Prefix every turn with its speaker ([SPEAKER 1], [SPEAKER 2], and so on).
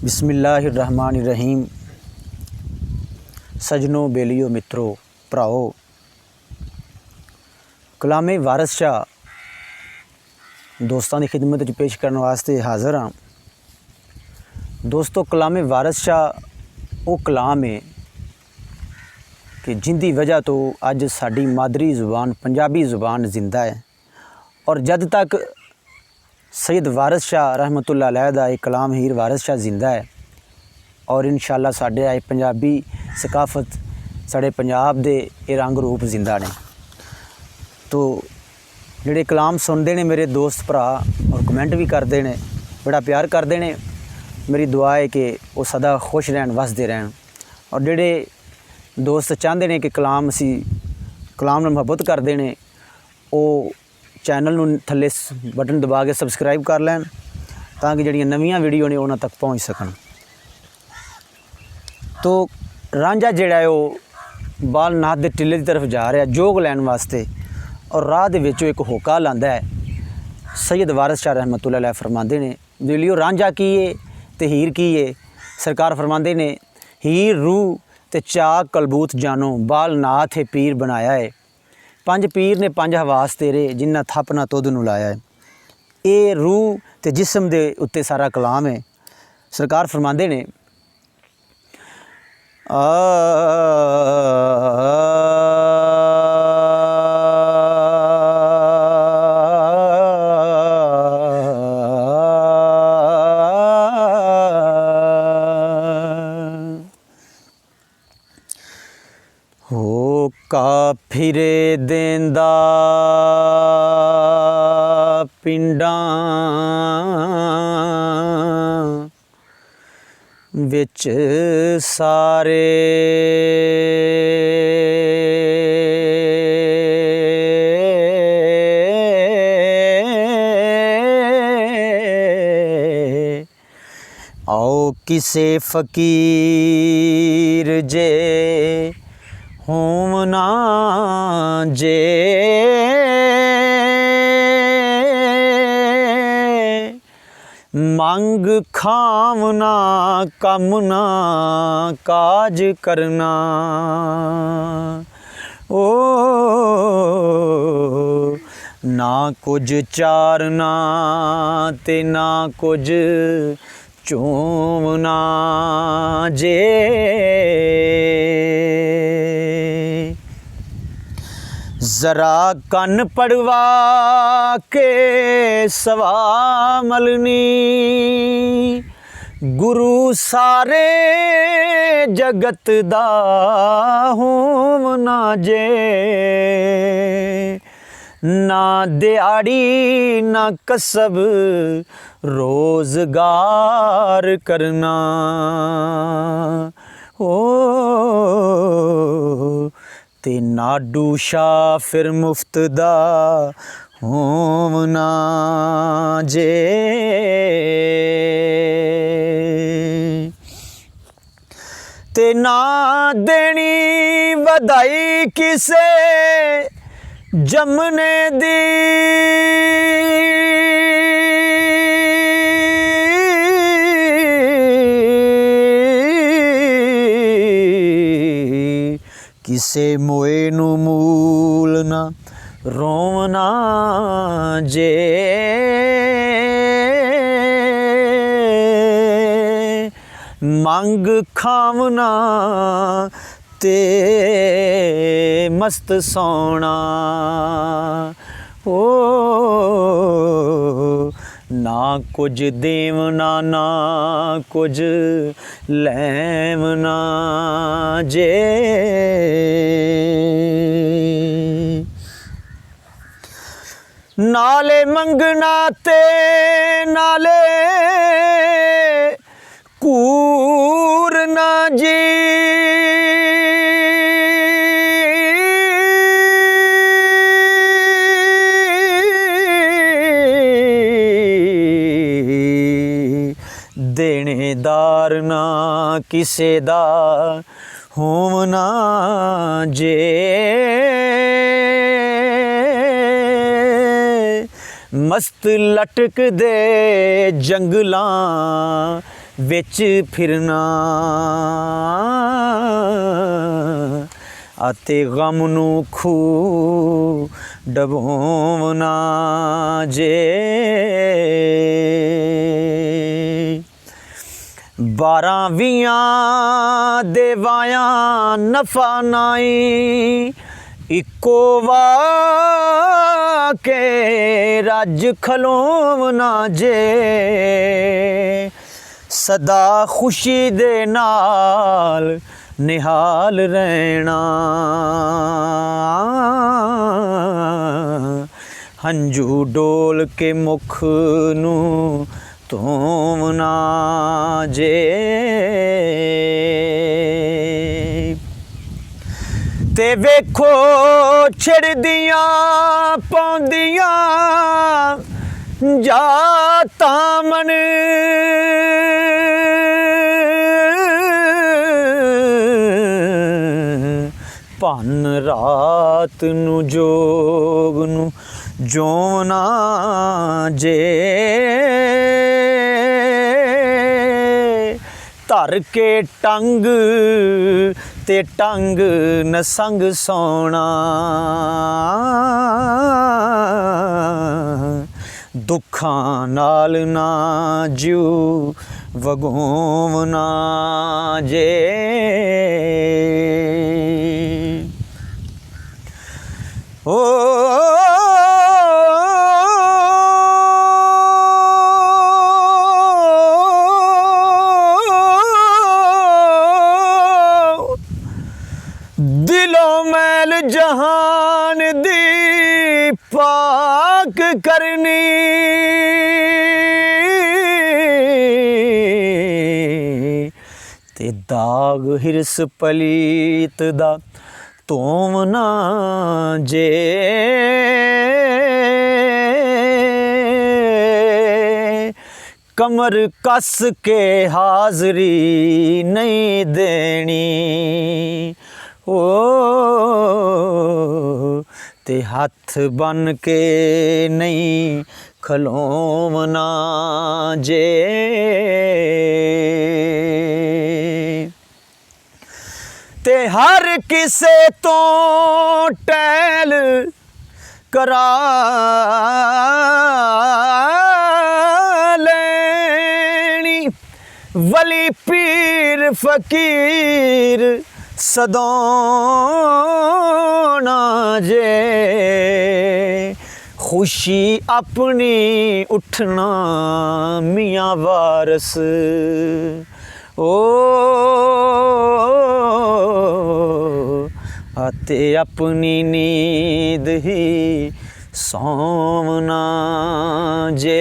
[SPEAKER 1] बिस्मिल्लाहिर्रहमानिर्रहीम। सजनों, बेलियो, मित्रों, भराओ, कलामे वारिस शाह दोस्तों की खिदमत पेश करने वास्ते हाज़र हाँ। दोस्तों, कलामे वारिस शाह वो कलाम है कि जिंदी वजह तो अज साडी मादरी ज़ुबान पंजाबी ज़ुबान जिंदा है और जद तक सैयद वारिस शाह रहमतुल्लाह अलैह दा कलाम हीर वारिस शाह जिंदा है और इंशाअल्लाह साडे आए पंजाबी सकाफत साडे पंजाब दे ये रंग रूप जिंदा ने। तो जिहड़े कलाम सुनते ने मेरे दोस्त भरा और कमेंट भी करते हैं, बड़ा प्यार करते हैं। मेरी दुआ है कि वो सदा खुश रहन, वसदे रहन। और जिहड़े दोस्त चाहते हैं कि कलाम नाल मुहब्बत करते हैं, वो चैनल नूं थल्ले बटन दबा के सबसक्राइब कर लैन ताकि जिहड़ियां नवीं वीडियो ने उन्हां तक पहुँच सकन। तो रांझा जिहड़ा है वो बालनाथ दे टिले की तरफ जा रहा जोग लैन वास्ते और राह दे विचों एक होका लांदा है। सैयद वारिस शाह रहमतुल्लाह अलैह फरमांदे ने, दिलियो रांझा की है ते हीर की है। सरकार फरमांदे ने, हीर रूह ते चाक कलबूत जानो, बालनाथ है पीर बनाया है। पंज पीर ने पंज हवास तेरे, जिन्ना थप ना तुद नूं लाया है। ये रूह ते जिस्म दे उत्ते सारा कलाम है। सरकार फरमांदे ने, हो काफिरे देंदा पिंडां विच सारे आओ किसे फकीर जे होम ना जे मंग खावना कम ना काज करना। ओ ना कुछ चारना ते ना कुछ चूमना जे जरा कन पड़वा के सवा मलनी, गुरु सारे जगत दा होवना जे। ना दिहाड़ी ना कसब रोजगार करना। ओ ते नाडू शाह फिर मुफ्त दा होवना जे। ते ना देनी वधाई किसे जमने दी, किसे मोए नू मूल ना रोवना जे। मंग खावना ते मस्त सोना। ओ ना कुछ देवना ना कुछ लैवना जे। नाले मंगना ते नाले कूर ना जी। देनेदार ना किसे दा होवना जे। मस्त लटक दे जंगलां ਵਿੱਚ ਫਿਰਨਾ ਅਤੇ ਗਮ ਨੂੰ ਖੂਹ ਡਬੋਵਣਾ ਜੇ 12 ਦੇ ਵਾਇਆ ਨਫਾ ਨਾਈ ਇੱਕੋ ਵਾ ਕੇ ਰੱਜ ਖਲੋਵਣਾ ਜੇ ਸਦਾ ਖੁਸ਼ੀ ਦੇ ਨਾਲ ਨਿਹਾਲ ਰਹਿਣਾ ਹੰਝੂ ਡੋਲ ਕੇ ਮੁਖ ਨੂੰ ਧੋਵਣਾ ਜੇ ਤੇ ਵੇਖੋ ਛਿੜਦੀਆਂ ਪਾਉਂਦੀਆਂ ਜਾਤਾਂ ਮਨ ਭੰਨ ਰਾਤ ਨੂੰ ਜੋਗ ਨੂੰ ਜੋਵਣਾ ਜੇ ਧਰ ਕੇ ਟੰਗ ਤੇ ਟੰਗ ਨਸੰਗ ਸੋਣਾ ਦੁੱਖਾਂ ਨਾਲ ਨਾ ਜਿਉ ਵਗੋਵਣਾ ਜੇ ਓ ਦਿਲੋਂ ਮੈਲ ਜਹਾਨ ਦੀ ਪਾਕ ਕਰਨੀ ਤੇ ਦਾਗ ਹਿਰਸ ਪਲੀਤ ਦਾ ਧੋਵਣਾ ਜੇ ਕਮਰ ਕੱਸ ਕੇ ਹਾਜ਼ਰੀ ਨਹੀਂ ਦੇਣੀ ਓ ਤੇ ਹੱਥ ਬਨ ਕੇ ਨਹੀਂ ਖਲੋਵਣਾ ਜੇ ਤੇ ਹਰ ਕਿਸੇ ਤੋਂ ਟੈਲ ਕਰਾ ਲੈਣੀ ਵਲੀ ਪੀਰ ਫਕੀਰ ਸਦਾਉਣਾ ਜੇ ਖੁਸ਼ੀ ਆਪਣੀ ਉੱਠਣਾ ਮੀਆਂ ਵਾਰਸ ਓ ਅਤੇ ਆਪਣੀ ਨੀਂਦ ਹੀ ਸੌਵਣਾ ਜੇ